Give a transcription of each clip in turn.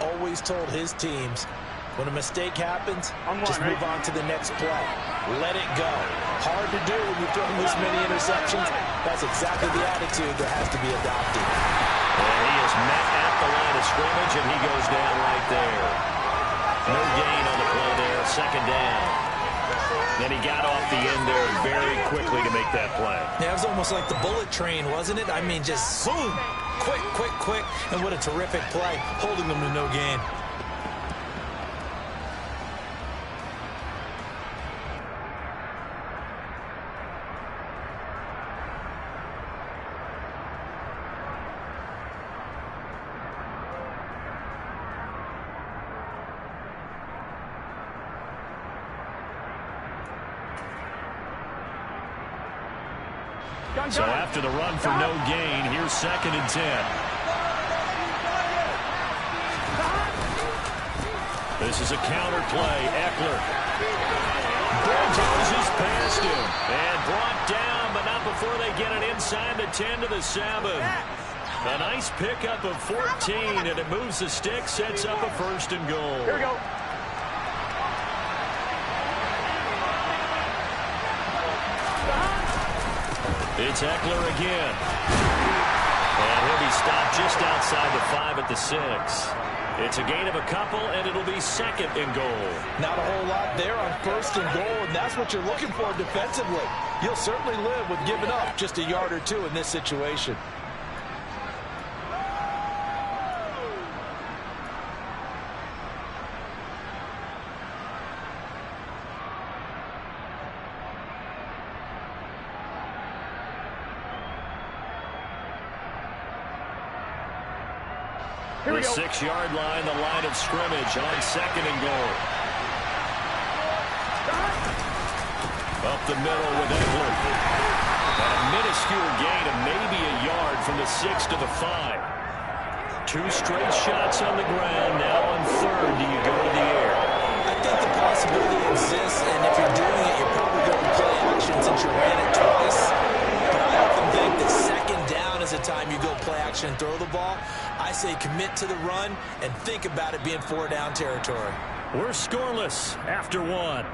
always told his teams, when a mistake happens, just move on to the next play. Let it go. Hard to do when you're throwing this many interceptions. That's exactly the attitude that has to be adopted. And he is met at the line of scrimmage, and he goes down right there. No gain on the play there, second down. Then he got off the end there very quickly to make that play. Yeah, it was almost like the bullet train, wasn't it? I mean, just boom, quick, quick, quick, and what a terrific play, holding them to no gain. So after the run for no gain, here's 2nd and 10. This is a counter play. Eckler bulldozes past him and brought down, but not before they get it inside the 10 to the 7. A nice pickup of 14, and it moves the stick, sets up a 1st and goal. Here we go. It's Eckler again. And he'll be stopped just outside the 5 at the 6. It's a gain of a couple, and it'll be 2nd and goal. Not a whole lot there on 1st and goal, and that's what you're looking for defensively. You'll certainly live with giving up just a yard or two in this situation. The 6-yard line, the line of scrimmage on 2nd and goal. Up the middle with Eckler. And a minuscule gain of maybe a yard from the 6 to the 5. 2 straight shots on the ground. Now on 3rd, do you go to the air? I think the possibility exists, and if you're doing it, you're probably going to play action since you ran it twice. But I often think that 2nd down is the time you go play action and throw the ball. I say commit to the run and think about it being 4-down territory. We're scoreless after 1.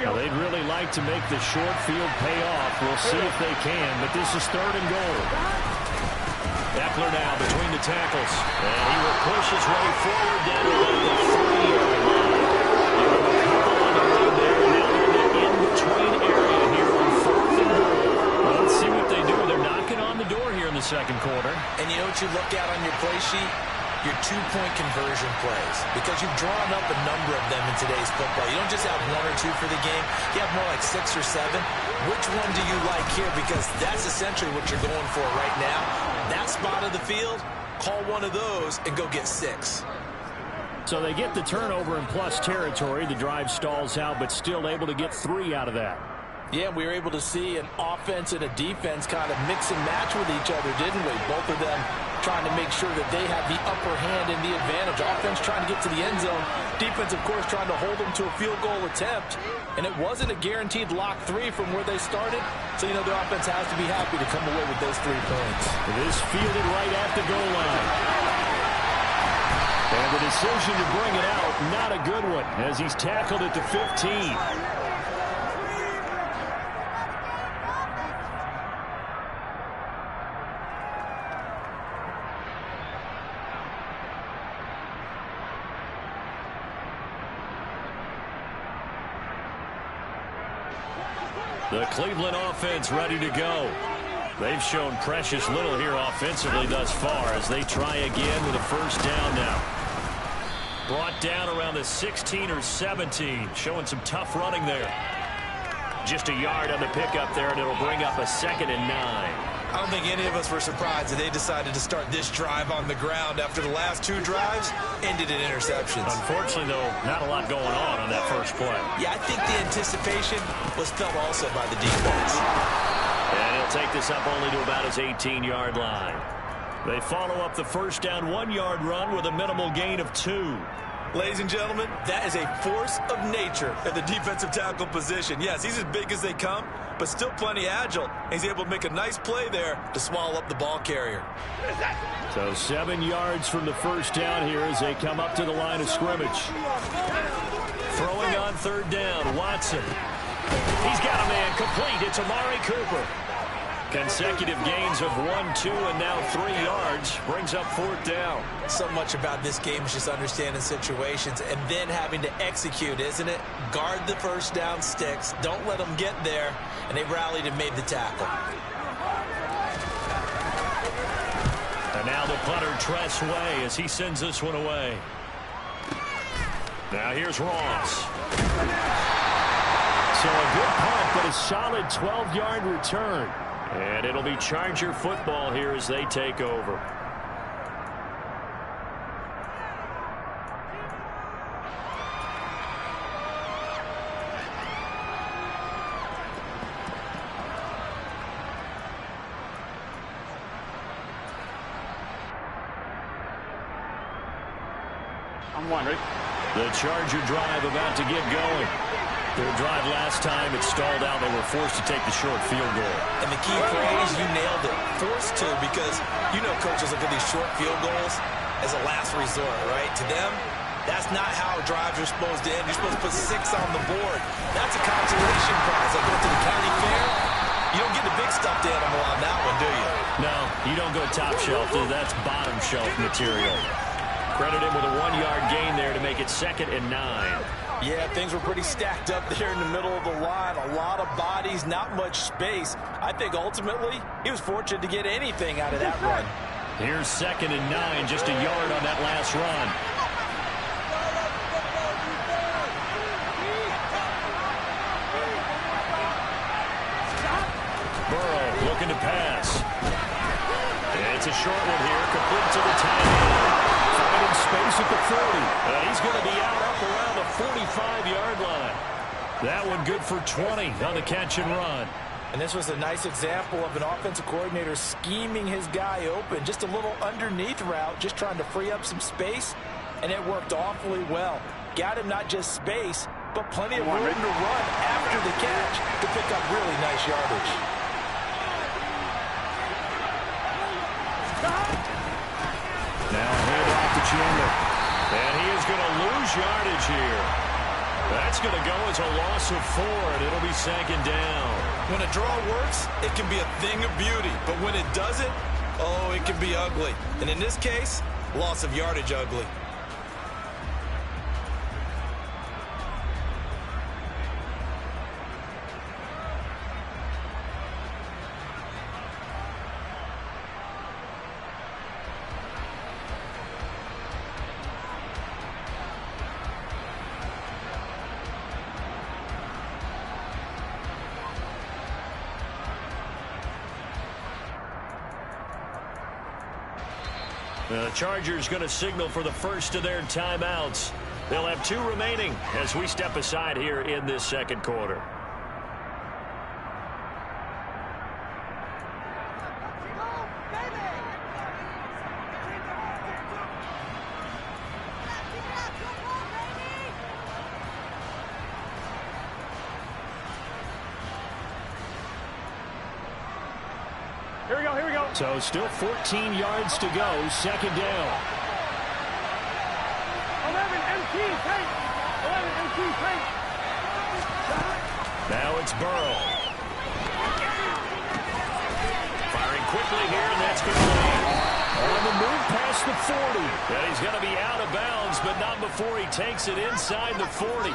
Well, they'd really like to make the short field pay off. We'll see if they can, but this is 3rd and goal. Eckler now between the tackles, and he will push his way forward down to the 3-yard line. A couple on the run there. Now they're in the in-between area here on 4th and goal. Well, let's see what they do. They're knocking on the door here in the 2nd quarter. And you know what you look at on your play sheet? Your 2-point conversion plays, because you've drawn up a number of them in today's football. You don't just have 1 or 2 for the game. You have more like 6 or 7. Which one do you like here? Because that's essentially what you're going for right now. That spot of the field, call one of those and go get 6. So they get the turnover in plus territory. The drive stalls out, but still able to get 3 out of that. Yeah, we were able to see an offense and a defense kind of mix and match with each other, didn't we? Both of them trying to make sure that they have the upper hand and the advantage. Offense trying to get to the end zone. Defense, of course, trying to hold them to a field goal attempt. And it wasn't a guaranteed lock 3 from where they started. So, you know, the offense has to be happy to come away with those 3 points. It is fielded right at the goal line. And the decision to bring it out, not a good one, as he's tackled at the 15. The Cleveland offense ready to go. They've shown precious little here offensively thus far as they try again with a 1st down now. Brought down around the 16 or 17, showing some tough running there. Just a yard on the pickup there, and it'll bring up a 2nd and 9. I don't think any of us were surprised that they decided to start this drive on the ground after the last 2 drives ended in interceptions. Unfortunately, though, not a lot going on that first play. Yeah, I think the anticipation was felt also by the defense. And he'll take this up only to about his 18-yard line. They follow up the first down 1-yard run with a minimal gain of 2. Ladies and gentlemen, that is a force of nature at the defensive tackle position. Yes, he's as big as they come, but still plenty agile. He's able to make a nice play there to swallow up the ball carrier. So 7 yards from the first down here as they come up to the line of scrimmage. Throwing on third down, Watson. He's got a man complete. It's Amari Cooper. Consecutive gains of 1, 2, and now 3 yards brings up fourth down. So much about this game is just understanding situations and then having to execute, isn't it? Guard the first down sticks. Don't let them get there. And they rallied and made the tackle. And now the punter, Tress Way, as he sends this one away. Now here's Ross. So a good punt, but a solid 12-yard return. And it'll be Charger football here as they take over. I'm wondering. The Charger drive about to get going. Their drive last time, it stalled out. They were forced to take the short field goal. And the key phrase, you nailed it, forced to, because you know coaches look at these short field goals as a last resort, right? To them, that's not how drives are supposed to end. You're supposed to put 6 on the board. That's a consolation prize. Like going to the county fair, you don't get the big stuffed animal on that one, do you? No, you don't go top shelf. That's bottom shelf material. Credit him with a 1-yard gain there to make it 2nd and 9. Yeah, things were pretty stacked up there in the middle of the line. A lot of bodies, not much space. I think ultimately he was fortunate to get anything out of that run. Here's 2nd and 9, just a yard on that last run. Burrow looking to pass. And it's a short one here, complete to the tight end. Finding space at the 40. And he's going to be out up around the 45-yard line. That one good for 20 on the catch and run. And this was a nice example of an offensive coordinator scheming his guy open. Just a little underneath route, just trying to free up some space, and it worked awfully well. Got him not just space, but plenty of room to run after the catch to pick up really nice yardage. Now a handoff to Chandler. And he is going to lose yardage here. That's going to go as a loss of 4, and it'll be 2nd down. When a draw works, it can be a thing of beauty. But when it doesn't, oh, it can be ugly. And in this case, loss of yardage ugly. The Chargers going to signal for the first of their timeouts. They'll have 2 remaining as we step aside here in this second quarter. Here we go. So still 14 yards to go, 2nd down. 11 MT, take. 11 MT, take. Now it's Burrow. Firing quickly here, and that's going to land. On the move past the 40. And he's going to be out of bounds, but not before he takes it inside the 40.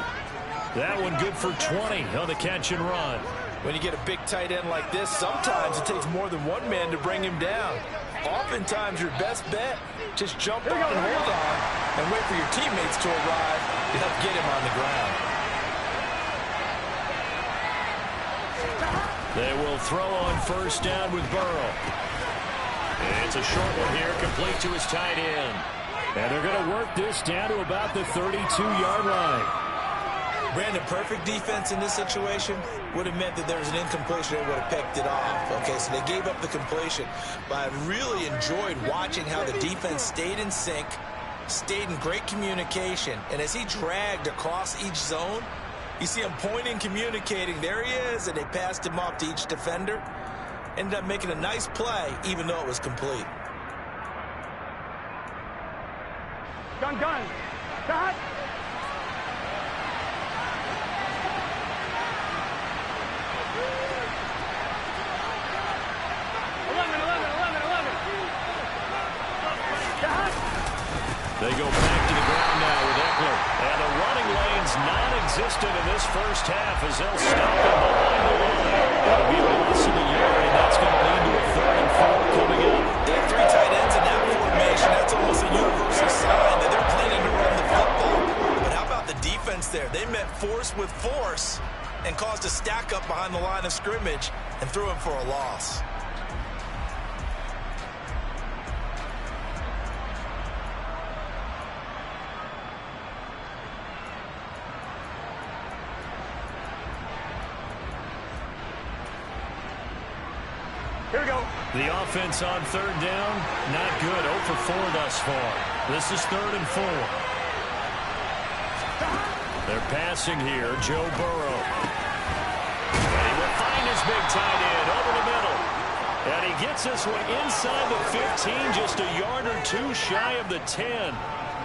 That one good for 20 on the catch and run. When you get a big tight end like this, sometimes it takes more than one man to bring him down. Oftentimes, your best bet, just jump on and hold on and wait for your teammates to arrive to help get him on the ground. They will throw on first down with Burrow. It's a short one here, complete to his tight end. And they're going to work this down to about the 32-yard line. Brandon, perfect defense in this situation would have meant that there was an incompletion. They would have picked it off. Okay, so they gave up the completion. But I really enjoyed watching how the defense stayed in sync, stayed in great communication. And as he dragged across each zone, you see him pointing, communicating. There he is, and they passed him off to each defender. Ended up making a nice play, even though it was complete. Gun. Cut. 11. They go back to the ground now with Eckler. And the running lane's non-existent in this first half as they'll stop him behind the line. That'll be a loss of the yard, and that's going to lead to a 3rd and 4 coming up. They have 3 tight ends in that formation. That's almost a universal sign that they're planning to run the football. But how about the defense there? They met force with force and caused a stack up behind the line of scrimmage and threw him for a loss. Here we go. The offense on 3rd down, not good. 0 for 4 thus far. This is 3rd and 4. They're passing here, Joe Burrow. And he will find his big tight end over the middle. And he gets this one inside the 15, just a yard or 2 shy of the 10.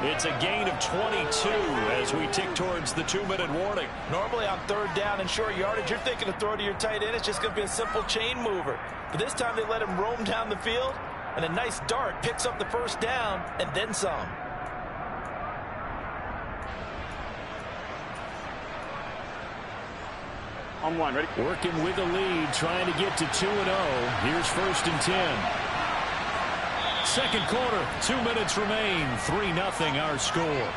It's a gain of 22 as we tick towards the 2-minute warning. Normally on 3rd down and short yardage, you're thinking to throw to your tight end. It's just going to be a simple chain mover. But this time they let him roam down the field, and a nice dart picks up the first down and then some. On 1, ready? Working with the lead, trying to get to 2-0. Here's 1st and 10. Second quarter, 2 minutes remain. 3-0 our score.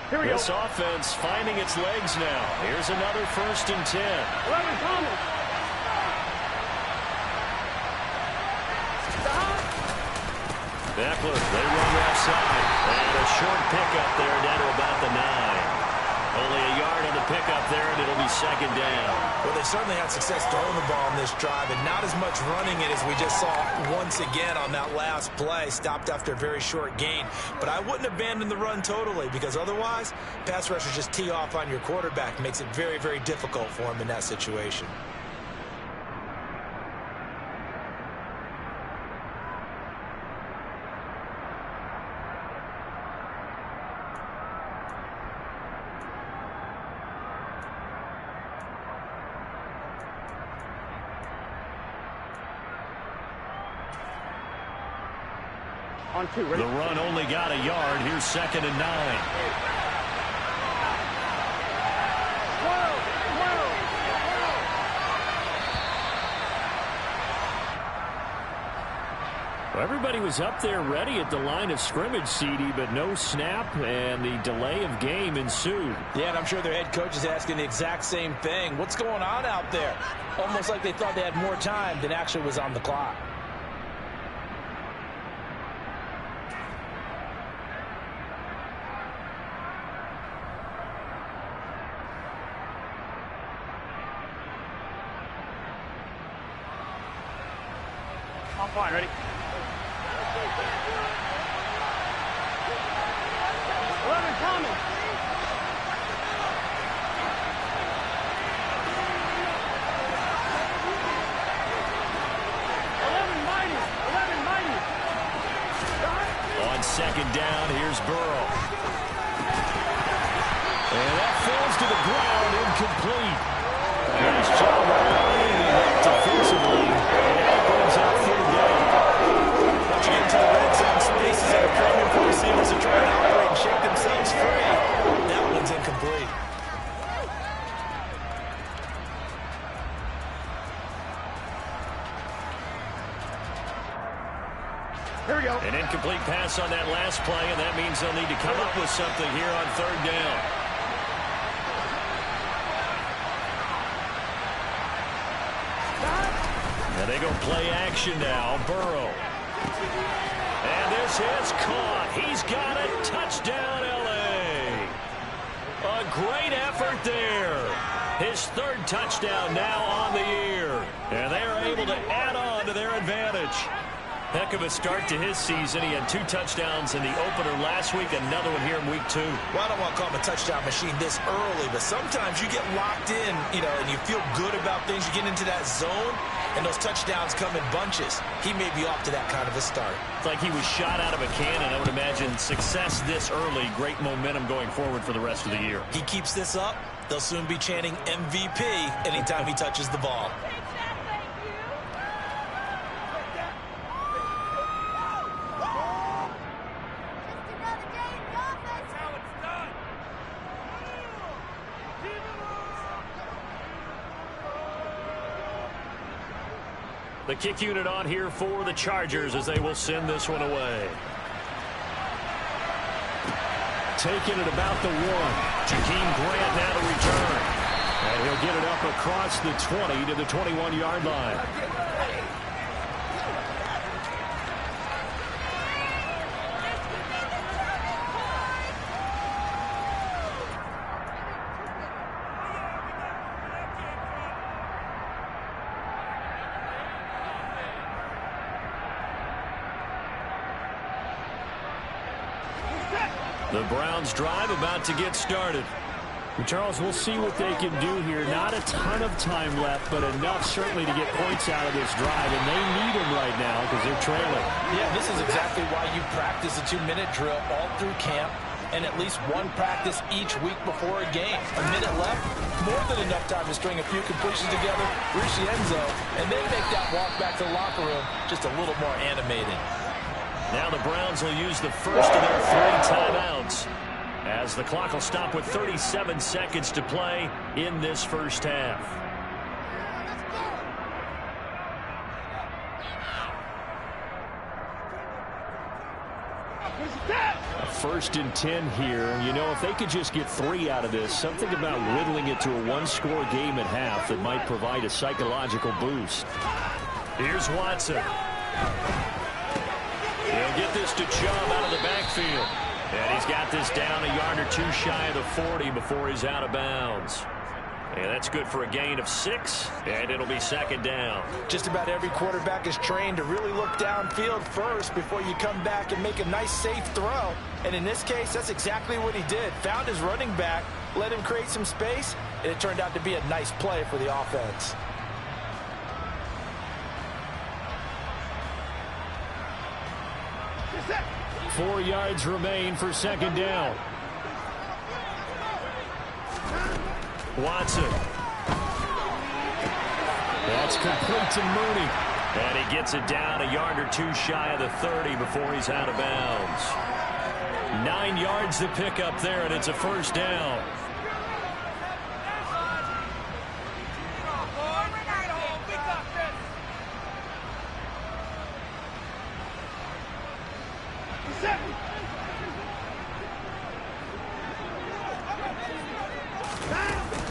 Here we go. This offense finding its legs now. Here's another 1st and 10. 11, Thomas. Eckler, they run left side. And a short pickup there down to about the 9. Only a yard on the pickup there, and it'll be 2nd down. Well, they certainly had success throwing the ball on this drive, and not as much running it as we just saw once again on that last play. Stopped after a very short gain. But I wouldn't abandon the run totally, because otherwise, pass rushers just tee off on your quarterback. Makes it very, very difficult for him in that situation. On 2, ready? The run only got a yard. Here's 2nd and 9. 12. Well, everybody was up there ready at the line of scrimmage, CD, but no snap, and the delay of game ensued. Yeah, and I'm sure their head coach is asking the exact same thing. What's going on out there? Almost like they thought they had more time than actually was on the clock. I'm fine, ready? 11, Thomas. 11, mighty. On 2nd down, here's Burrow. And that falls to the ground, incomplete. Nice job of lining it up defensively. And that brings up 3rd down. Once you get into the red zone, spaces that are premium for receivers to try and operate and shake themselves free. That one's incomplete. Here we go. An incomplete pass on that last play, and that means they'll need to come up with something here on third down. And they go play action now. Burrow. And this is caught. He's got it. Touchdown, L.A. A great effort there. His third touchdown now on the year. And they are able to add on to their advantage. Heck of a start to his season. He had 2 touchdowns in the opener last week, another one here in week 2. Well, I don't want to call him a touchdown machine this early, but sometimes you get locked in, and you feel good about things. You get into that zone, and those touchdowns come in bunches. He may be off to that kind of a start. It's like he was shot out of a cannon. I would imagine success this early, great momentum going forward for the rest of the year. He keeps this up, they'll soon be chanting MVP anytime he touches the ball. The kick unit on here for the Chargers as they will send this one away. Taking it about the 1. Jakeem Grant now to return. And he'll get it up across the 20 to the 21-yard line. The Browns drive about to get started. Charles, we'll see what they can do here. Not a ton of time left, but enough certainly to get points out of this drive, and they need them right now because they're trailing. Yeah, this is exactly why you practice a 2-minute drill all through camp and at least one practice each week before a game. A minute left, more than enough time to string a few completions together, reach the end zone, and then make that walk back to the locker room just a little more animated. Now the Browns will use the first of their 3 timeouts as the clock will stop with 37 seconds to play in this first half. First and 10 here. If they could just get 3 out of this, something about whittling it to a 1-score game at half that might provide a psychological boost. Here's Watson. He'll get this to Chubb out of the backfield. And he's got this down a yard or 2 shy of the 40 before he's out of bounds. And that's good for a gain of 6, and it'll be second down. Just about every quarterback is trained to really look downfield first before you come back and make a nice, safe throw. And in this case, that's exactly what he did. Found his running back, let him create some space, and it turned out to be a nice play for the offense. Set. 4 yards remain for second down. Watson. That's complete to Mooney. And he gets it down a yard or 2 shy of the 30 before he's out of bounds. 9 yards to pick up there, and it's a first down.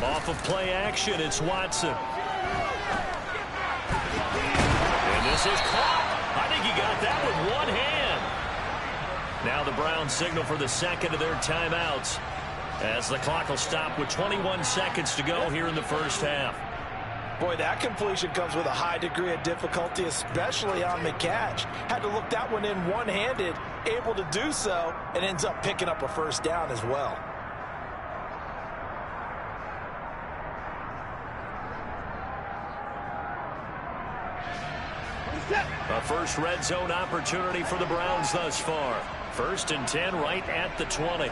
Off of play action, it's Watson. And this is caught. I think he got that with one hand. Now the Browns signal for the second of their timeouts as the clock will stop with 21 seconds to go here in the first half. Boy, that completion comes with a high degree of difficulty, especially on the catch. Had to look that one in one-handed, able to do so, and ends up picking up a first down as well. A first red zone opportunity for the Browns thus far. First and 10 right at the 20.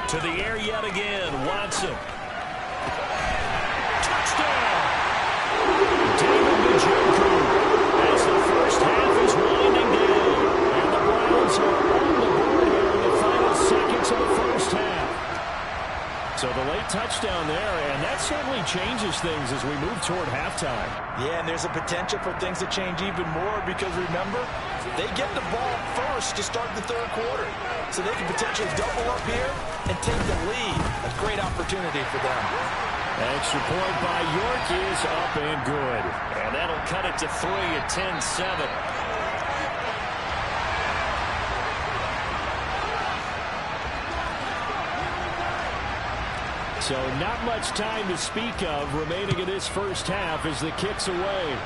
To the air yet again, Watson. Touchdown! David Njoku as the first half is winding down. And the Browns are on the board here in the final seconds of the first half. So the late touchdown touchdown there, and that certainly changes things as we move toward halftime. Yeah, and there's a potential for things to change even more because, remember, they get the ball first to start the third quarter. So they can potentially double up here and take the lead. A great opportunity for them. Extra point by York is up and good. And that'll cut it to 3 at 10-7. So not much time to speak of remaining in this first half as the kick's away.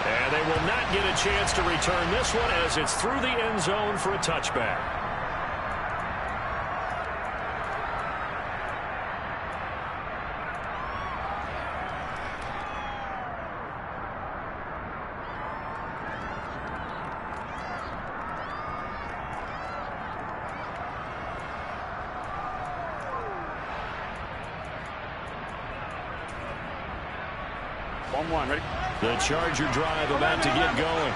And they will not get a chance to return this one as it's through the end zone for a touchback. Ready? The Charger drive about to get going.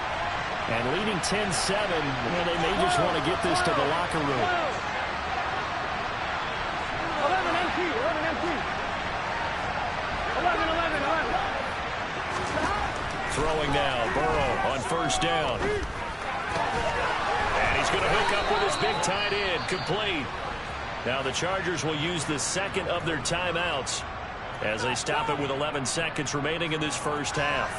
And leading 10-7, well, they may just want to get this to the locker room. 11 empty. 11. Throwing now, Burrow on first down. And he's going to hook up with his big tight end, complete. Now the Chargers will use the second of their timeouts as they stop it with 11 seconds remaining in this first half.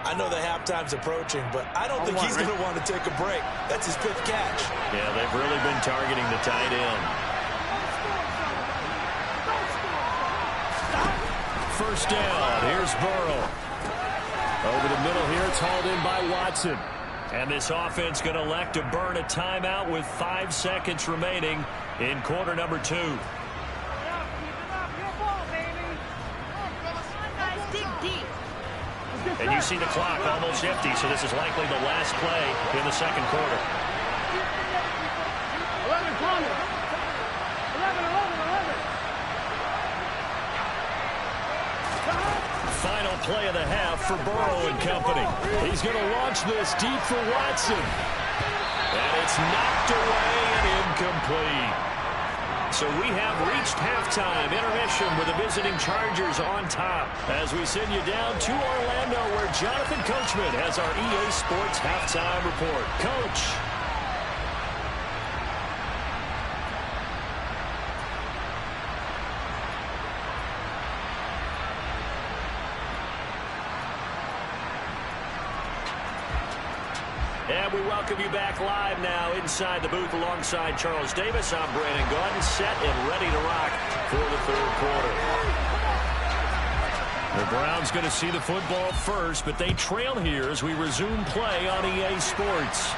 I know the halftime's approaching, but I don't think he's going to want to take a break. That's his 5th catch. Yeah, they've really been targeting the tight end. First down, here's Burrow. Over the middle here, it's hauled in by Watson. And this offense going to elect to burn a timeout with 5 seconds remaining in quarter number 2. And you see the clock almost empty, so this is likely the last play in the second quarter. 11. Final play of the half for Burrow and company. He's going to launch this deep for Watson. And it's knocked away and incomplete. So we have reached halftime, intermission with the visiting Chargers on top. As we send you down to Orlando, where Jonathan Coachman has our EA Sports halftime report. Coach. And we welcome you back live now inside the booth alongside Charles Davis. I'm Brandon Gaudin, set and ready to rock for the third quarter. The Browns going to see the football first, but they trail here as we resume play on EA Sports.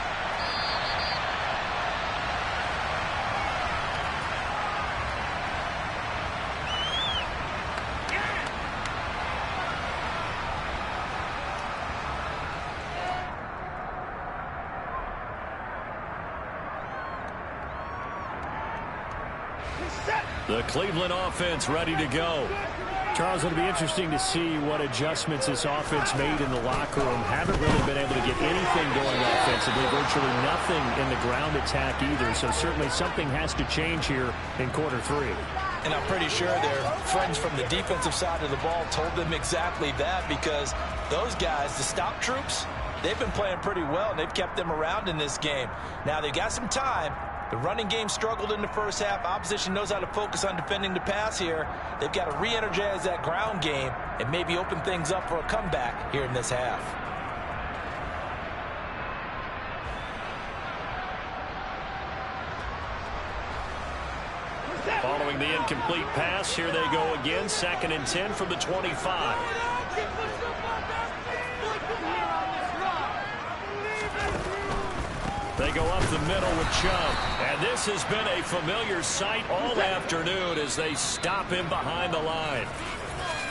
The Cleveland offense ready to go. Charles, it'll be interesting to see what adjustments this offense made in the locker room. Haven't really been able to get anything going offensively. Virtually nothing in the ground attack either. So certainly something has to change here in quarter 3. And I'm pretty sure their friends from the defensive side of the ball told them exactly that, because those guys, the stop troops, they've been playing pretty well. They've kept them around in this game. Now they've got some time. The running game struggled in the first half. Opposition knows how to focus on defending the pass here. They've got to re-energize that ground game and maybe open things up for a comeback here in this half. Following the incomplete pass, here they go again. 2nd and 10 from the 25. They go up the middle with Chubb. And this has been a familiar sight all afternoon as they stop him behind the line.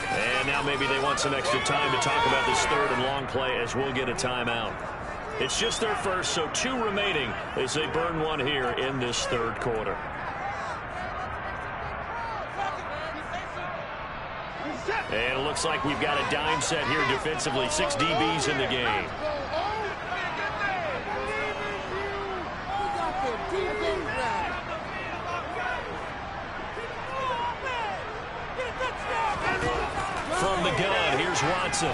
And now maybe they want some extra time to talk about this third and long play as we'll get a timeout. It's just their first, so 2 remaining as they burn one here in this third quarter. And it looks like we've got a dime set here defensively. 6 DBs in the game. the gun. Here's Watson.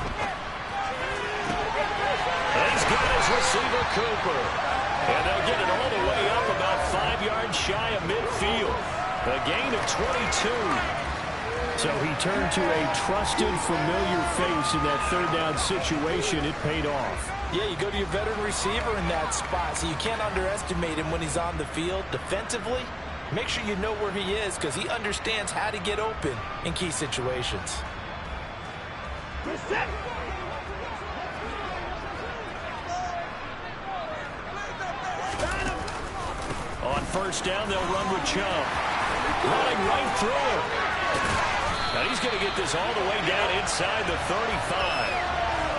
And he's got his receiver, Cooper. And they'll get it all the way up about 5 yards shy of midfield. A gain of 22. So he turned to a trusted, familiar face in that third down situation. It paid off. Yeah, you go to your veteran receiver in that spot, so you can't underestimate him when he's on the field. Defensively, make sure you know where he is because he understands how to get open in key situations. On first down, they'll run with Chubb. Running right through him. And he's going to get this all the way down inside the 35.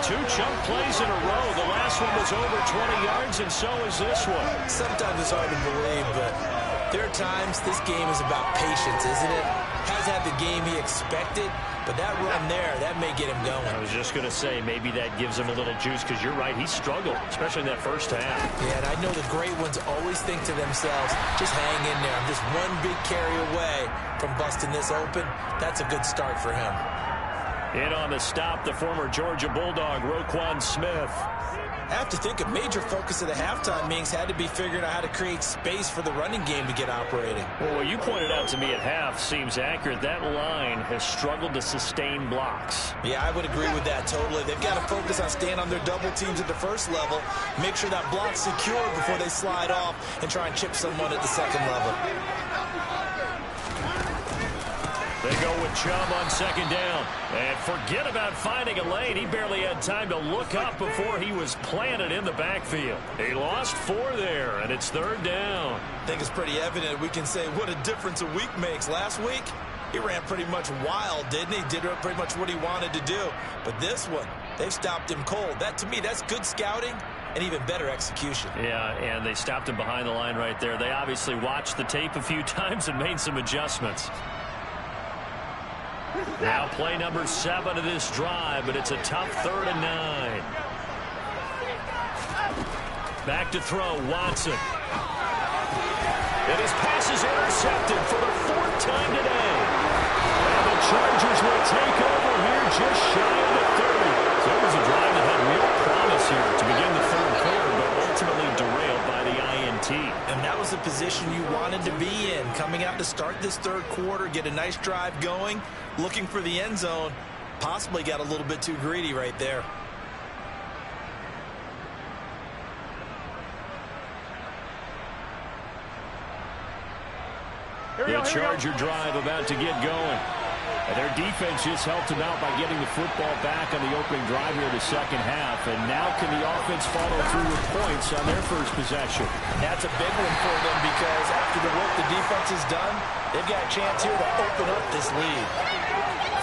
2 chunk plays in a row. The last one was over 20 yards, and so is this one. Sometimes it's hard to believe, but there are times this game is about patience, isn't it? Hasn't had the game he expected, but that run there, that may get him going. I was just going to say, maybe that gives him a little juice, because you're right, he struggled, especially in that first half. Yeah, and I know the great ones always think to themselves, just hang in there. I'm just one big carry away from busting this open. That's a good start for him. In on the stop, the former Georgia Bulldog, Roquan Smith. I have to think a major focus of the halftime meetings had to be figuring out how to create space for the running game to get operating. Well, what you pointed out to me at half seems accurate. That line has struggled to sustain blocks. Yeah, I would agree with that totally. They've got to focus on staying on their double teams at the first level, make sure that block's secure before they slide off and try and chip someone at the second level. They go with Chubb on second down. And forget about finding a lane. He barely had time to look up before he was planted in the backfield. He lost 4 there, and it's third down. I think it's pretty evident. We can say what a difference a week makes. Last week, he ran pretty much wild, didn't he? Did pretty much what he wanted to do. But this one, they've stopped him cold. That, to me, that's good scouting and even better execution. Yeah, and they stopped him behind the line right there. They obviously watched the tape a few times and made some adjustments. Now play number 7 of this drive, but it's a tough 3rd and 9. Back to throw, Watson. And his pass is intercepted for the 4th time today. And the Chargers will take over here just shy of the 30. So it was a drive that had real promise here to begin the 3rd quarter, but ultimately derailed by the INT. And that was the position you wanted to be in. Coming out to start this 3rd quarter, get a nice drive going, looking for the end zone. Possibly got a little bit too greedy right there. The Charger drive about to get going. And their defense just helped them out by getting the football back on the opening drive here in the second half. And now can the offense follow through with points on their first possession? That's a big one for them because after the work the defense has done, they've got a chance here to open up this lead.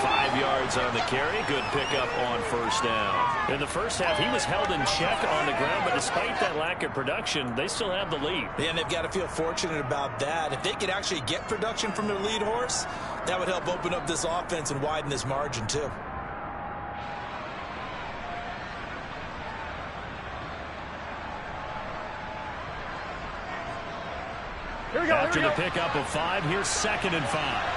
5 yards on the carry. Good pickup on first down. In the first half, he was held in check on the ground, but despite that lack of production, they still have the lead. Yeah, and they've got to feel fortunate about that. If they could actually get production from their lead horse, that would help open up this offense and widen this margin, too. After the pickup of 5, here's 2nd and 5.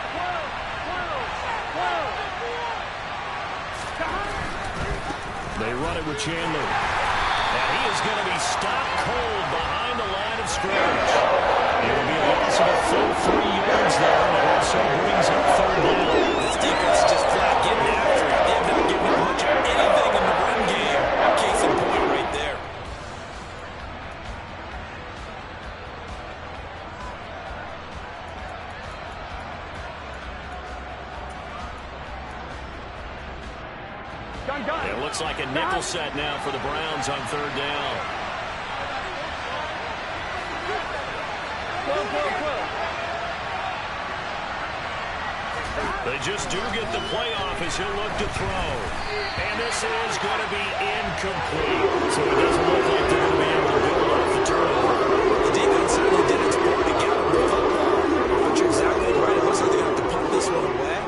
They run it with Chandler. And he is going to be stopped cold behind the line of scrimmage. It will be a loss of a full 3 yards there, and it also brings up 3rd down. This defense just flat getting after it. They have not given up much of anything in the run game. Case in point right there. It looks like a nickel set now for the Browns on 3rd down. They just do get the playoff as he'll look to throw. And this is going to be incomplete. So it doesn't look like they're going to be able to build off the turnover. The defense certainly did its part to get him the football. But you're exactly right. It looks like they have to punt this one away.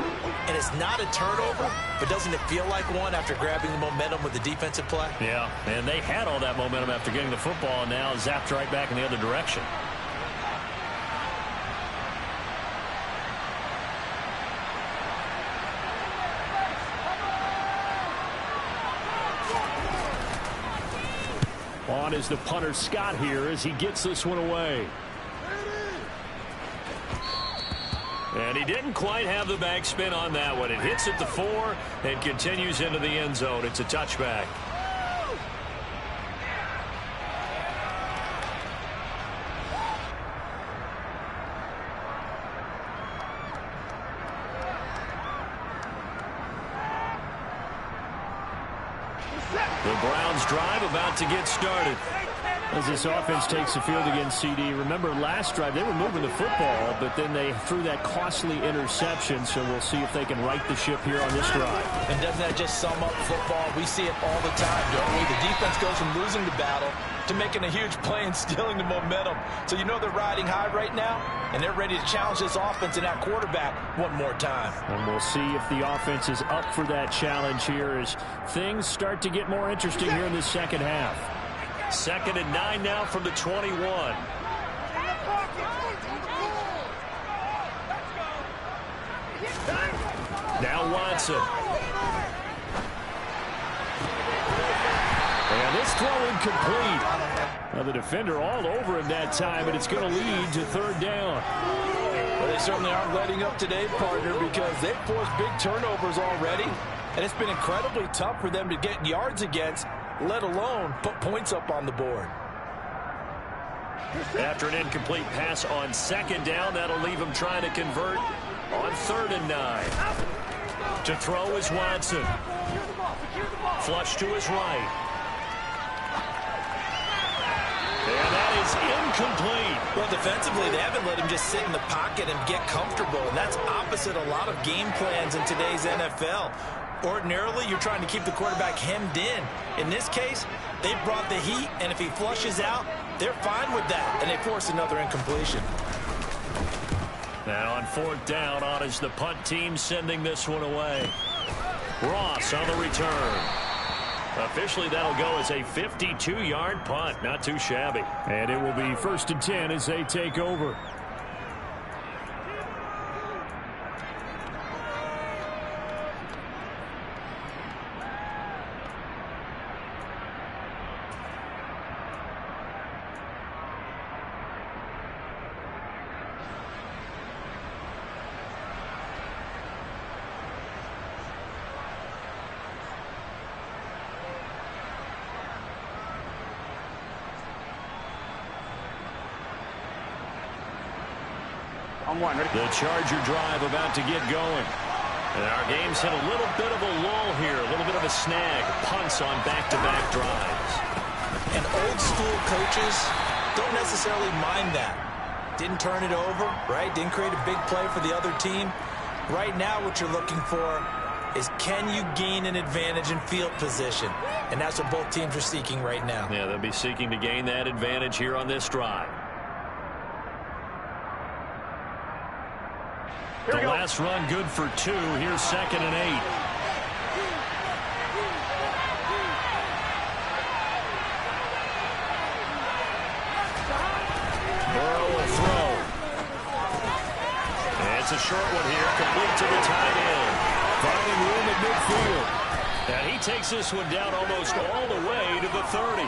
And it's not a turnover, but doesn't it feel like one after grabbing the momentum with the defensive play? Yeah, and they had all that momentum after getting the football, and now zapped right back in the other direction. on is the punter Scott here as he gets this one away. And he didn't quite have the backspin on that one. It hits at the 4 and continues into the end zone. It's a touchback. The Browns drive about to get started. As this offense takes the field against CD, remember last drive they were moving the football, but then they threw that costly interception, so we'll see if they can right the ship here on this drive. And doesn't that just sum up football? We see it all the time, don't we? The defense goes from losing the battle to making a huge play and stealing the momentum. So you know they're riding high right now, and they're ready to challenge this offense and that quarterback one more time. And we'll see if the offense is up for that challenge here as things start to get more interesting here in this second half. 2nd and 9 now from the 21. Now Watson. And this throw incomplete. Now the defender all over him that time, but it's going to lead to 3rd down. Well, they certainly aren't letting up today, partner, because they've forced big turnovers already, and it's been incredibly tough for them to get yards against, let alone put points up on the board. After an incomplete pass on 2nd down, that'll leave him trying to convert on 3rd and 9. To throw is Watson. Flush to his right. And that is incomplete. Well, defensively, they haven't let him just sit in the pocket and get comfortable, and that's opposite a lot of game plans in today's NFL. Ordinarily, you're trying to keep the quarterback hemmed in. In this case, they brought the heat, and if he flushes out, they're fine with that, and they force another incompletion. Now on 4th down, on is the punt team sending this one away. Ross on the return. Officially, that'll go as a 52-yard punt. Not too shabby. And it will be 1st and 10 as they take over. The Charger drive about to get going. And our game's hit a little bit of a lull here, a little bit of a snag. Punts on back-to-back drives. And old-school coaches don't necessarily mind that. Didn't turn it over, right? Didn't create a big play for the other team. Right now what you're looking for is can you gain an advantage in field position? And that's what both teams are seeking right now. Yeah, they'll be seeking to gain that advantage here on this drive. The last run good for 2. Here's 2nd and 8. Burrow will throw. And it's a short one here, complete to the tight end. Finding room at midfield. And he takes this one down almost all the way to the 30.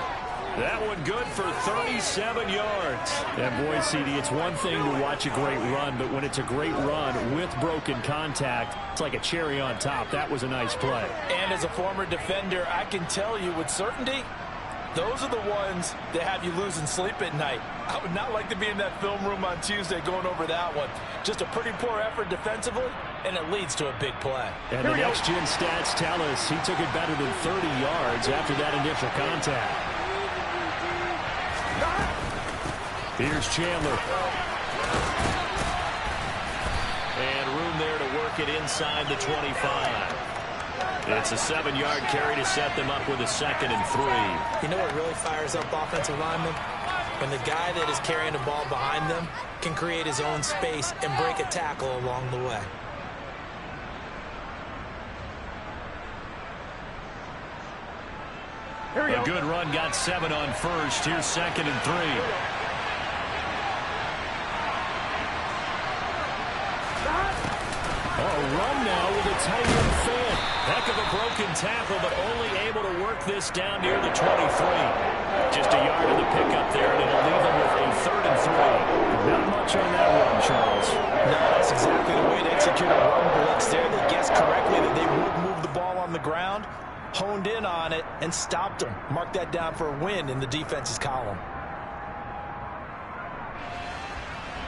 That one good for 37 yards. And boy, CD, it's one thing to watch a great run, but when it's a great run with broken contact, it's like a cherry on top. That was a nice play. And as a former defender, I can tell you with certainty, those are the ones that have you losing sleep at night. I would not like to be in that film room on Tuesday going over that one. Just a pretty poor effort defensively, and it leads to a big play. And the next-gen stats tell us he took it better than 30 yards after that initial contact. Here's Chandler. And room there to work it inside the 25. It's a 7-yard carry to set them up with a 2nd and 3. You know what really fires up offensive linemen? When the guy that is carrying the ball behind them can create his own space and break a tackle along the way. A good run got 7 on 1st. Here's 2nd and 3. A run now with a tight end fan. Heck of a broken tackle, but only able to work this down near the 23. Just a yard of the pickup there, and it'll leave them with a 3rd and 3. Not much on that run, Charles. No, that's exactly the way to execute a run blitz there. They guessed correctly that they would move the ball on the ground, honed in on it, and stopped them. Mark that down for a win in the defense's column.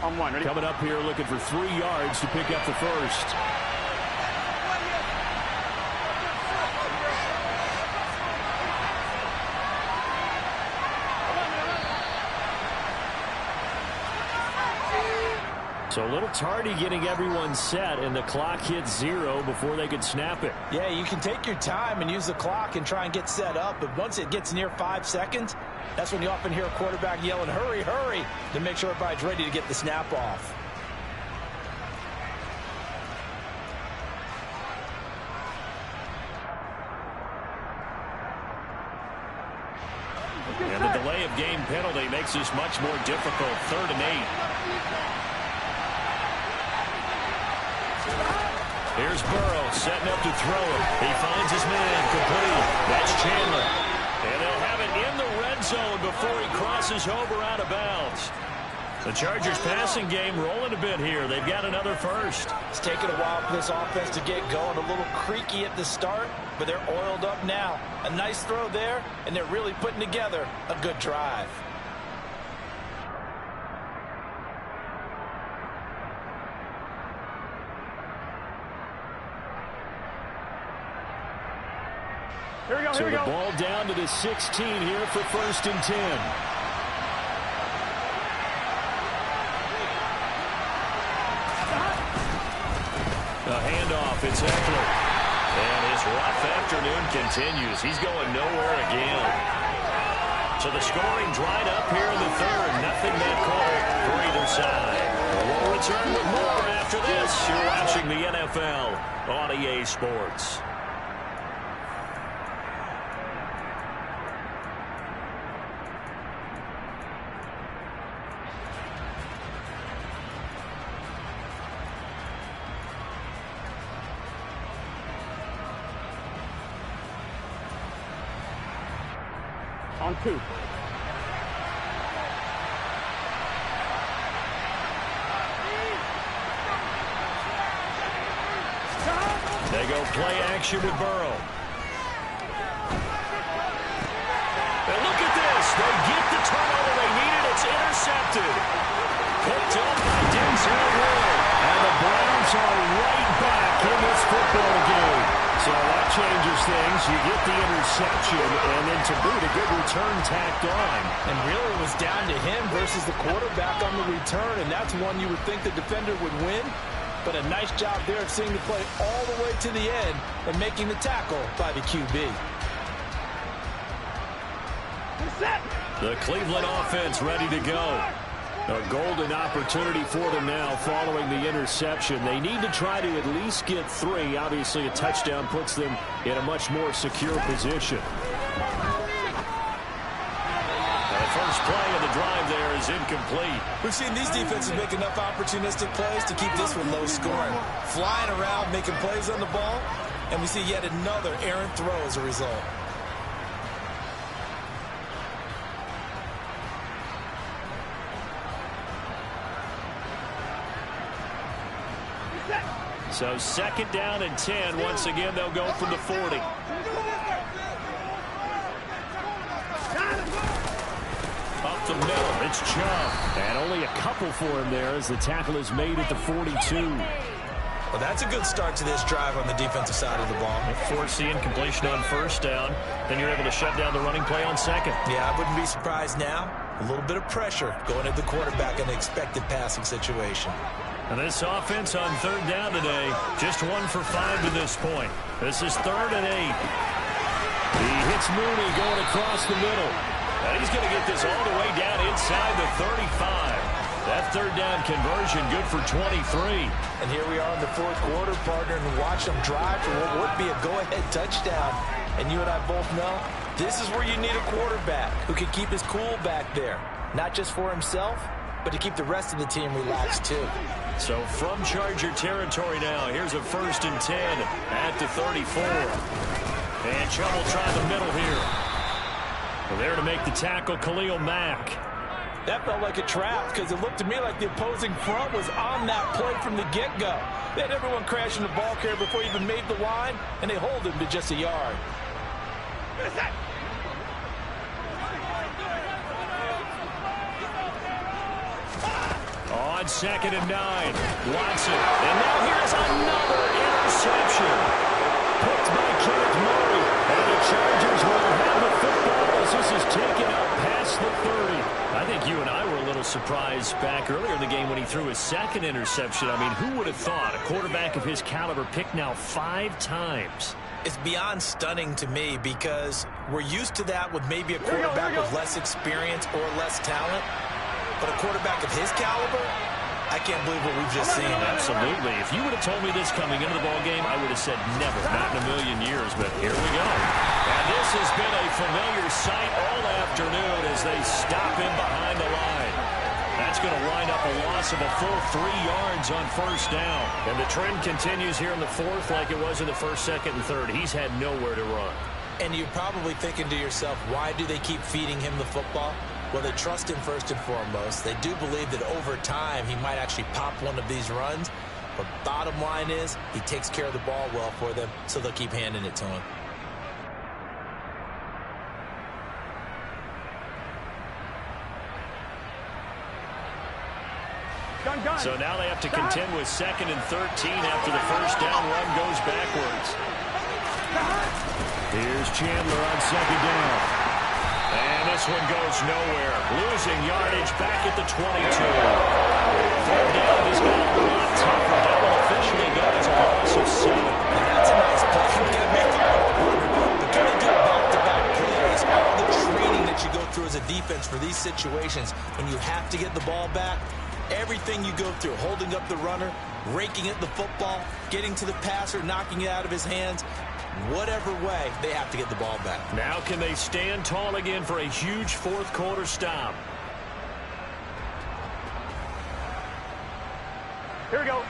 On one, ready? Coming up here looking for 3 yards to pick up the first. So a little tardy getting everyone set, and the clock hits 0 before they could snap it. Yeah, you can take your time and use the clock and try and get set up, but once it gets near 5 seconds, that's when you often hear a quarterback yelling, hurry, hurry, to make sure everybody's ready to get the snap off. And the delay of game penalty makes this much more difficult. 3rd and 8. Here's Burrow setting up to throw it. He finds his man complete. That's Chandler. And they'll have it in the red zone before he crosses over out of bounds. The Chargers passing game rolling a bit here. They've got another first. It's taken a while for this offense to get going. A little creaky at the start, but they're oiled up now. A nice throw there, and they're really putting together a good drive. Here we go, So here we the go. ball down to the 16 here for 1st and 10. A handoff, it's Eckler. And his rough afternoon continues. He's going nowhere again. So the scoring dried up here in the 3rd. Nothing that called for either side. We'll return with more after this. You're watching the NFL on EA Sports. On 2. They go play action with Burrow. And look at this. They get the turnover they needed. It's intercepted. Picked up by Denzel Ward. And the Browns are right back in this football game. So that changes things. You get the interception, and then to boot, a good return tacked on. And really it was down to him versus the quarterback on the return, and that's one you would think the defender would win. But a nice job there of seeing the play all the way to the end and making the tackle by the QB. The Cleveland offense ready to go. A golden opportunity for them now following the interception. They need to try to at least get 3. Obviously, a touchdown puts them in a much more secure position. The first play of the drive there is incomplete. We've seen these defenses make enough opportunistic plays to keep this one low scoring. Flying around, making plays on the ball, and we see yet another errant throw as a result. So 2nd down and 10. Once again, they'll go from the 40. Up the middle, it's Chubb. And only a couple for him there as the tackle is made at the 42. Well, that's a good start to this drive on the defensive side of the ball. Force the incompletion on 1st down. Then you're able to shut down the running play on 2nd. Yeah, I wouldn't be surprised now. A little bit of pressure going at the quarterback in an expected passing situation. And this offense on 3rd down today, just 1 for 5 to this point. This is 3rd and 8. He hits Mooney going across the middle. And he's going to get this all the way down inside the 35. That 3rd down conversion good for 23. And here we are in the 4th quarter, partner, and watch them drive for what would be a go-ahead touchdown. And you and I both know this is where you need a quarterback who can keep his cool back there, not just for himself, but to keep the rest of the team relaxed too. So from Charger territory now, here's a 1st and 10 at the 34. And Chubb will try the middle here. Well, there to make the tackle, Khalil Mack. That felt like a trap because it looked to me like the opposing front was on that play from the get-go. They had everyone crashing the ball carrier before he even made the line, and they hold him to just a yard. On 2nd and 9, Watson. And now here's another interception. Picked by Kenneth Murray. And the Chargers will have the football as this is taken up past the 30. I think you and I were a little surprised back earlier in the game when he threw his 2nd interception. I mean, who would have thought a quarterback of his caliber picked now 5 times? It's beyond stunning to me because we're used to that with maybe a quarterback with less experience or less talent. But a quarterback of his caliber, I can't believe what we've just seen. Absolutely. If you would have told me this coming into the ball game, I would have said never, not in a million years. But here we go. And this has been a familiar sight all afternoon as they stop him behind the line. That's going to wind up a loss of a full 3 yards on 1st down. And the trend continues here in the 4th like it was in the 1st, 2nd, and 3rd. He's had nowhere to run. And you're probably thinking to yourself, why do they keep feeding him the football? Well, they trust him first and foremost. They do believe that over time he might actually pop one of these runs. But bottom line is he takes care of the ball well for them, so they'll keep handing it to him. So now they have to contend with 2nd and 13 after the 1st down run goes backwards. Here's Chandler on 2nd down. And this one goes nowhere. Losing yardage back at the 22. 3rd down has got a lot tougher. That will officially go as a loss of 7. And that's a nice play. You can't make the ball harder, but can you do back-to-back plays? All the training that you go through as a defense for these situations, when you have to get the ball back, everything you go through, holding up the runner, raking at the football, getting to the passer, knocking it out of his hands, whatever way, they have to get the ball back. Now can they stand tall again for a huge 4th quarter stop? Here we go.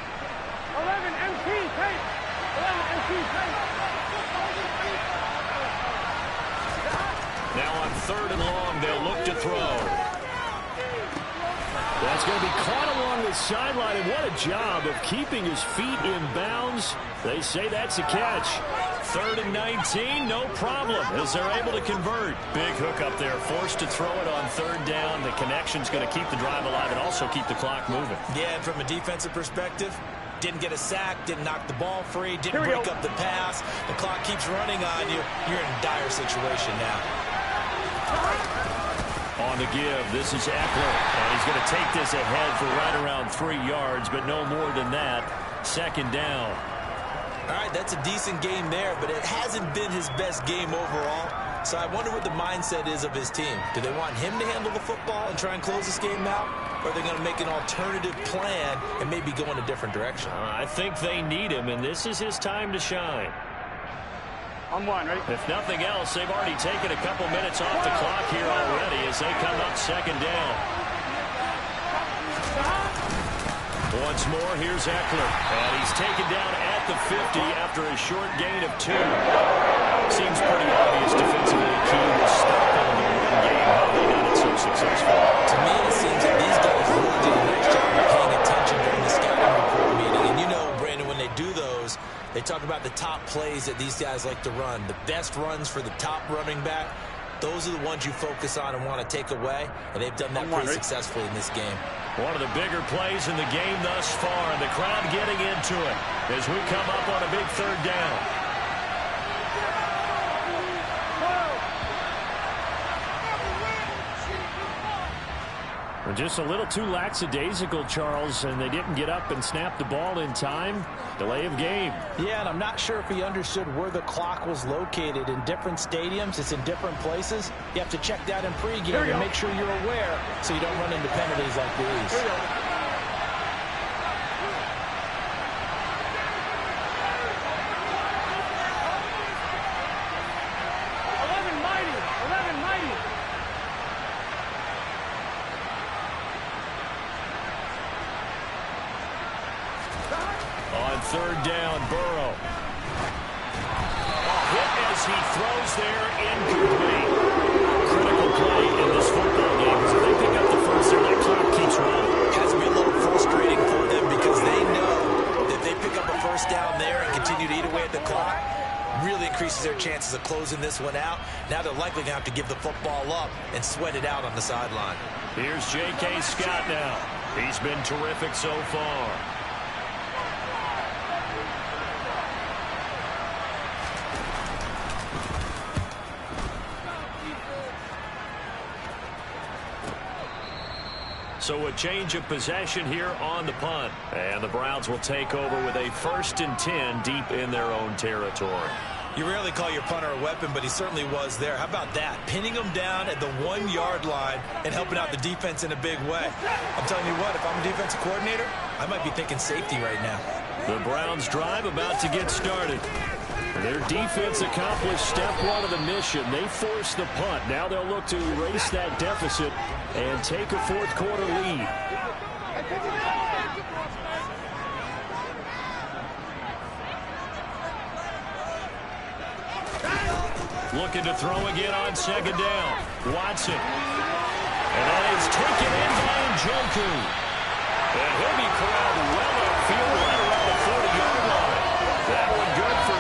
11 MP tape. 11 MP tape. Now on 3rd and long, they'll look to throw. That's going to be caught along the sideline, and what a job of keeping his feet in bounds. They say that's a catch. 3rd and 19, no problem, as they're able to convert. Big hook up there, forced to throw it on 3rd down. The connection's going to keep the drive alive and also keep the clock moving. Yeah, and from a defensive perspective, didn't get a sack, didn't knock the ball free, didn't break up the pass. The clock keeps running on you. You're in a dire situation now. On the give, this is Eckler, and he's going to take this ahead for right around 3 yards, but no more than that. 2nd down. All right, that's a decent game there, but it hasn't been his best game overall. So I wonder what the mindset is of his team. Do they want him to handle the football and try and close this game out? Or are they going to make an alternative plan and maybe go in a different direction? I think they need him, and this is his time to shine. On 1, ready? If nothing else, they've already taken a couple minutes off the clock here already as they come up 2nd down. Once more, here's Eckler. And he's taken down at the 50 after a short gain of 2. Seems pretty obvious defensively key was stopping the run game. How they done it so successful. To me, it seems that these guys really did a nice job of paying attention during the scouting report meeting. And you know, Brandon, when they do those, they talk about the top plays that these guys like to run. The best runs for the top running back. Those are the ones you focus on and want to take away, and they've done that pretty successfully in this game. One of the bigger plays in the game thus far, and the crowd getting into it as we come up on a big 3rd down. Just a little too lackadaisical, Charles, and they didn't get up and snap the ball in time. Delay of game. Yeah, and I'm not sure if he understood where the clock was located. In different stadiums, it's in different places. You have to check that in pregame and make sure you're aware so you don't run into penalties like these. third down. Burrow. Hit as he throws there, incomplete. Critical play in this football game because if they pick up the first there, that clock keeps running. It has to be a little frustrating for them because they know that if they pick up a first down there and continue to eat away at the clock, really increases their chances of closing this one out. Now they're likely going to have to give the football up and sweat it out on the sideline. Here's J.K. Scott now. He's been terrific so far. So a change of possession here on the punt. And the Browns will take over with a 1st and 10 deep in their own territory. You rarely call your punter a weapon, but he certainly was there. How about that? Pinning him down at the 1-yard line and helping out the defense in a big way. I'm telling you what, if I'm a defensive coordinator, I might be thinking safety right now. The Browns drive about to get started. Their defense accomplished step 1 of the mission. They forced the punt. Now they'll look to erase that deficit and take a 4th quarter lead. Looking to throw again on 2nd down. Watson. And that is taken in by Njoku. And he'll be corralled well upfield right around the 40-yard line. That one good for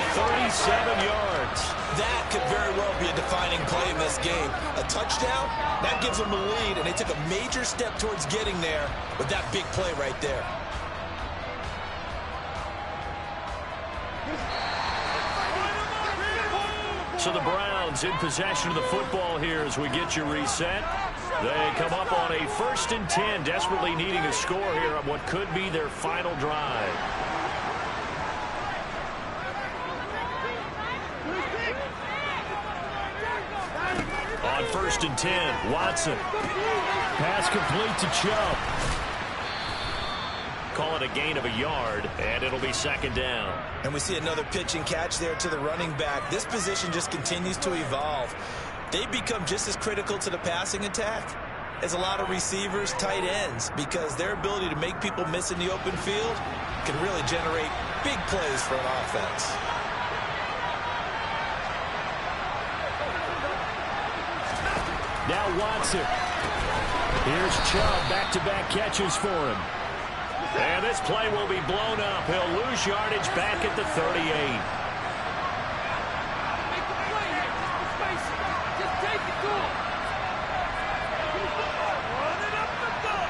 37 yards. That could very well be a defining play in this game. A touchdown, that gives them the lead, and they took a major step towards getting there with that big play right there. So the Browns in possession of the football here as we get you reset. They come up on a 1st and 10, desperately needing a score here on what could be their final drive. On 1st and 10, Watson. Pass complete to Chubb. Call it a gain of a yard, and it'll be 2nd down. And we see another pitch and catch there to the running back. This position just continues to evolve. They become just as critical to the passing attack as a lot of receivers, tight ends, because their ability to make people miss in the open field can really generate big plays for an offense. Now Watson. Here's Chubb, back-to-back catches for him. And this play will be blown up. He'll lose yardage back at the 38. Make the play here. Space it. Just take it to him. Run it up the gut.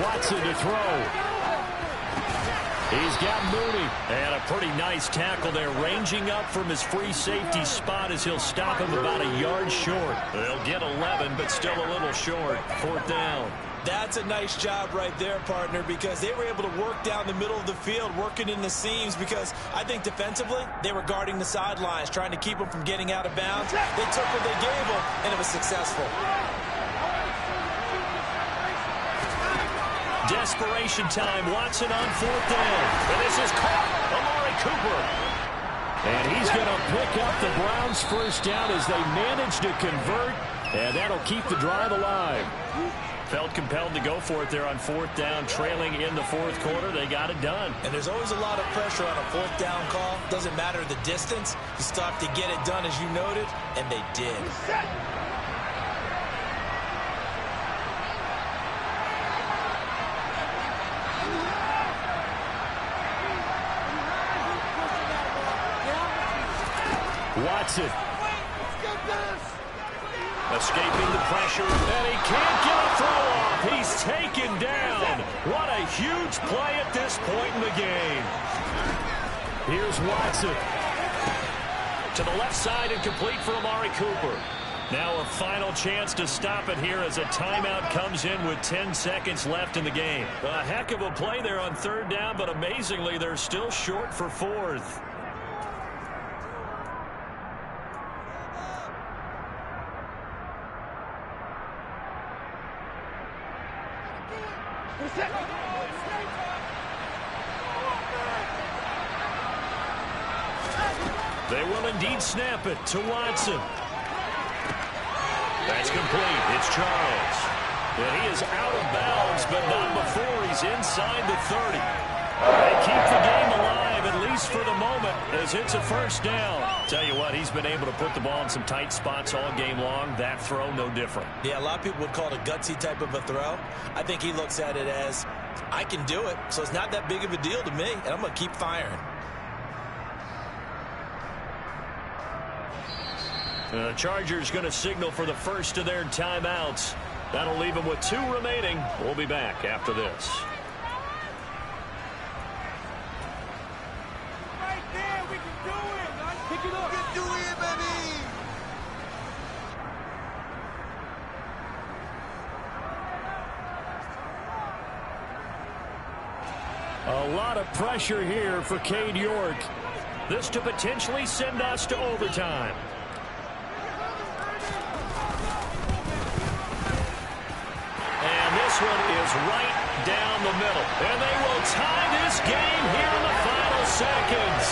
Watson to throw. He's got Mooney. And a pretty nice tackle there, ranging up from his free safety spot as he'll stop him about a yard short. They'll get 11, but still a little short. 4th down. That's a nice job right there, partner, because they were able to work down the middle of the field, working in the seams, because I think defensively, they were guarding the sidelines, trying to keep them from getting out of bounds. They took what they gave them, and it was successful. Desperation time. Watson on 4th down. And this is caught. Amari Cooper. And he's going to pick up the Browns' 1st down as they manage to convert. And that'll keep the drive alive. Felt compelled to go for it there on 4th down, trailing in the 4th quarter. They got it done. And there's always a lot of pressure on a 4th down call. Doesn't matter the distance. You still have to get it done, as you noted, and they did. Watson. Escaping the pressure, and he can't get a throw off. He's taken down. What a huge play at this point in the game. Here's Watson. To the left side and complete for Amari Cooper. Now a final chance to stop it here as a timeout comes in with 10 seconds left in the game. A heck of a play there on 3rd down, but amazingly, they're still short for 4th. They will indeed snap it to Watson. That's complete. It's Charles. And he is out of bounds, but not before he's inside the 30. They keep the game alive, at least for the moment, as it's a first down. Tell you what, he's been able to put the ball in some tight spots all game long. That throw, no different. Yeah, a lot of people would call it a gutsy type of a throw. I think he looks at it as, I can do it, so it's not that big of a deal to me, and I'm going to keep firing. The Chargers going to signal for the first of their timeouts. That'll leave them with 2 remaining. We'll be back after this. Right there, we can do it. Nice. Pick it up. We can do it, baby. A lot of pressure here for Cade York. This to potentially send us to overtime. This one is right down the middle. And they will tie this game here in the final seconds.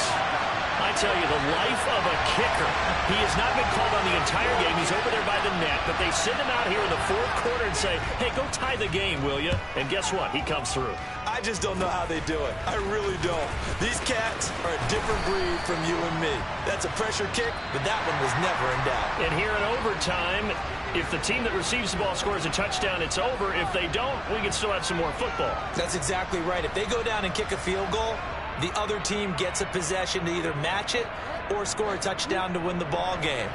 I tell you, the life of a kicker. He has not been called on the entire game. He's over there by the net. But they send him out here in the 4th quarter and say, hey, go tie the game, will you? And guess what? He comes through. I just don't know how they do it. I really don't. These cats are a different breed from you and me. That's a pressure kick, but that one was never in doubt. And here in overtime, if the team that receives the ball scores a touchdown, it's over. If they don't, we can still have some more football. That's exactly right. If they go down and kick a field goal, the other team gets a possession to either match it or score a touchdown to win the ball game.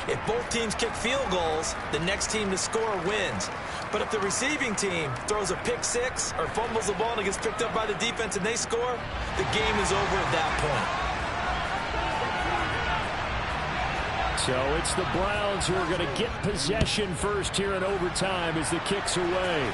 If both teams kick field goals, the next team to score wins. But if the receiving team throws a pick six or fumbles the ball and it gets picked up by the defense and they score, the game is over at that point. So it's the Browns who are going to get possession first here in overtime as the kick's away.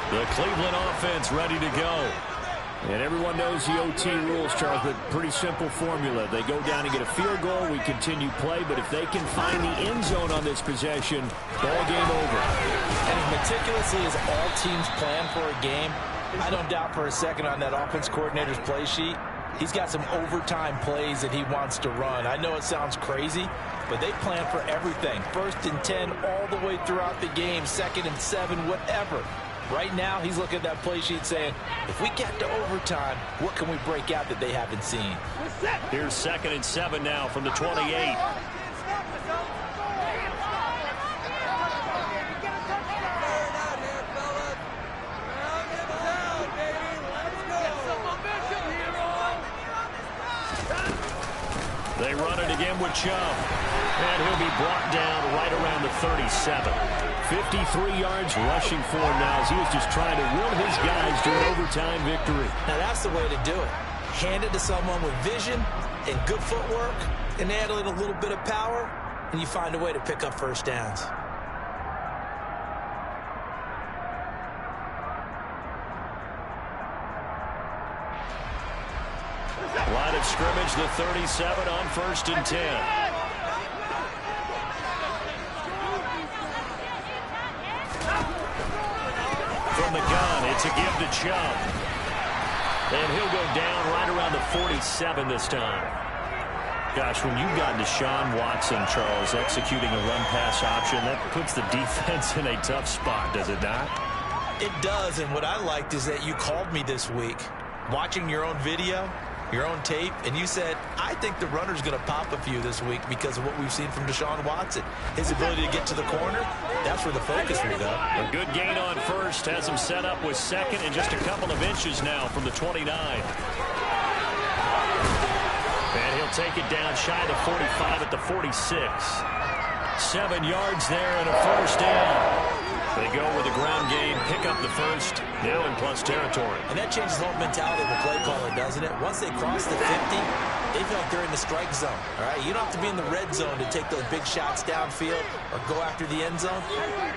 The Cleveland offense ready to go. And everyone knows the OT rules, Charles, but pretty simple formula. They go down and get a field goal, we continue play, but if they can find the end zone on this possession, ball game over. And as meticulously as all teams plan for a game, I don't doubt for a second on that offense coordinator's play sheet, he's got some overtime plays that he wants to run. I know it sounds crazy, but they plan for everything. 1st and 10 all the way throughout the game, 2nd and 7, whatever. Right now, he's looking at that play sheet saying, if we get to overtime, what can we break out that they haven't seen? Here's 2nd and 7 now from the 28. They run it again with Chubb. And he'll be brought down right around the 37. 53 yards rushing for him now as he was just trying to will his guys to an overtime victory. Now that's the way to do it. Hand it to someone with vision and good footwork, and add in a little bit of power, and you find a way to pick up first downs. Line of scrimmage, the 37 on 1st and 10. From the gun, it's a give to Chubb. And he'll go down right around the 47 this time. Gosh, when you've got Deshaun Watson, Charles, executing a run-pass option, that puts the defense in a tough spot, does it not? It does, and what I liked is that you called me this week, watching your own video, your own tape, and you said, I think the runner's going to pop a few this week because of what we've seen from Deshaun Watson. His ability to get to the corner, that's where the focus will go. A good gain on 1st, has him set up with 2nd and just a couple of inches now from the 29. And he'll take it down shy of the 45 at the 46. 7 yards there and a first down. They go with a ground game, pick up the 1st, now in plus territory. And that changes the whole mentality of the play caller, doesn't it? Once they cross the 50, they feel like they're in the strike zone. All right, you don't have to be in the red zone to take those big shots downfield or go after the end zone.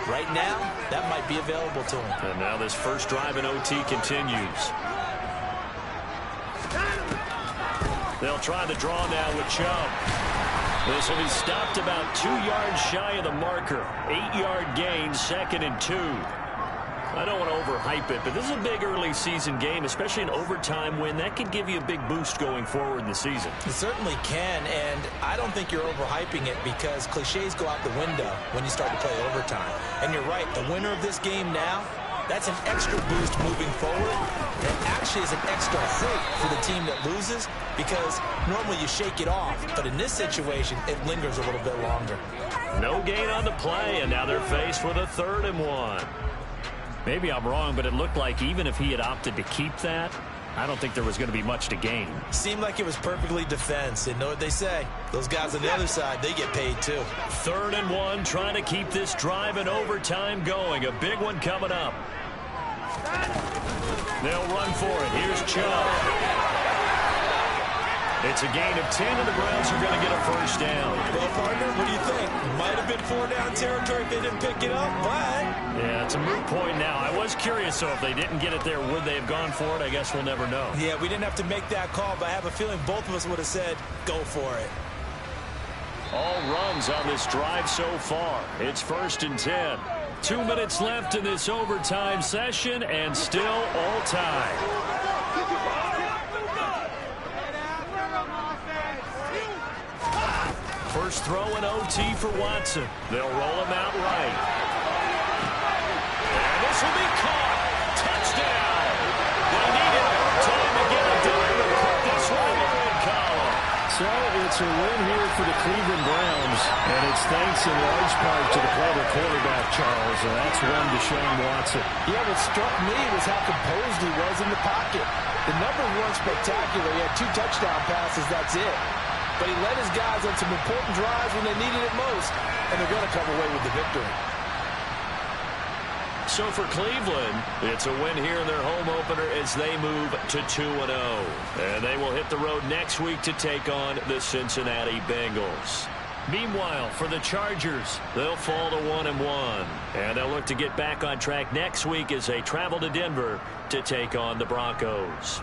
Right now, that might be available to them. And now this first drive in OT continues. They'll try the draw now with Chubb. This will be stopped about 2 yards shy of the marker. 8-yard gain, 2nd and 2. I don't want to overhype it, but this is a big early season game, especially an overtime win. That could give you a big boost going forward in the season. It certainly can, and I don't think you're overhyping it because cliches go out the window when you start to play overtime. And you're right, the winner of this game now, that's an extra boost moving forward. It actually is an extra hurt for the team that loses because normally you shake it off, but in this situation, it lingers a little bit longer. No gain on the play, and now they're faced with a 3rd and 1. Maybe I'm wrong, but it looked like even if he had opted to keep that, I don't think there was going to be much to gain. Seemed like it was perfectly defense. And know what they say? Those guys on the other side, they get paid too. 3rd and 1, trying to keep this drive in overtime going. A big one coming up. They'll run for it. Here's Chubb. It's a gain of 10, and the Browns are going to get a 1st down. Well, partner, what do you think? Might have been 4-down territory if they didn't pick it up, but... Yeah, it's a moot point now. I was curious, so if they didn't get it there, would they have gone for it? I guess we'll never know. Yeah, we didn't have to make that call, but I have a feeling both of us would have said, go for it. All runs on this drive so far. It's 1st and 10. 2 minutes left in this overtime session, and still all tied. First throw in OT for Watson. They'll roll him out right. And this will be caught. Touchdown. They needed overtime to get it done to put this one in the red column. So it's a win here for the Cleveland Browns, and it's thanks in large part to the clever quarterback, Charles, and that's one Deshaun Watson. Yeah, what struck me was how composed he was in the pocket. The numbers weren't spectacular. He had 2 touchdown passes, that's it. But he led his guys on some important drives when they needed it most, and they're going to come away with the victory. So for Cleveland, it's a win here in their home opener as they move to 2-0. And they will hit the road next week to take on the Cincinnati Bengals. Meanwhile, for the Chargers, they'll fall to 1-1. And they'll look to get back on track next week as they travel to Denver to take on the Broncos.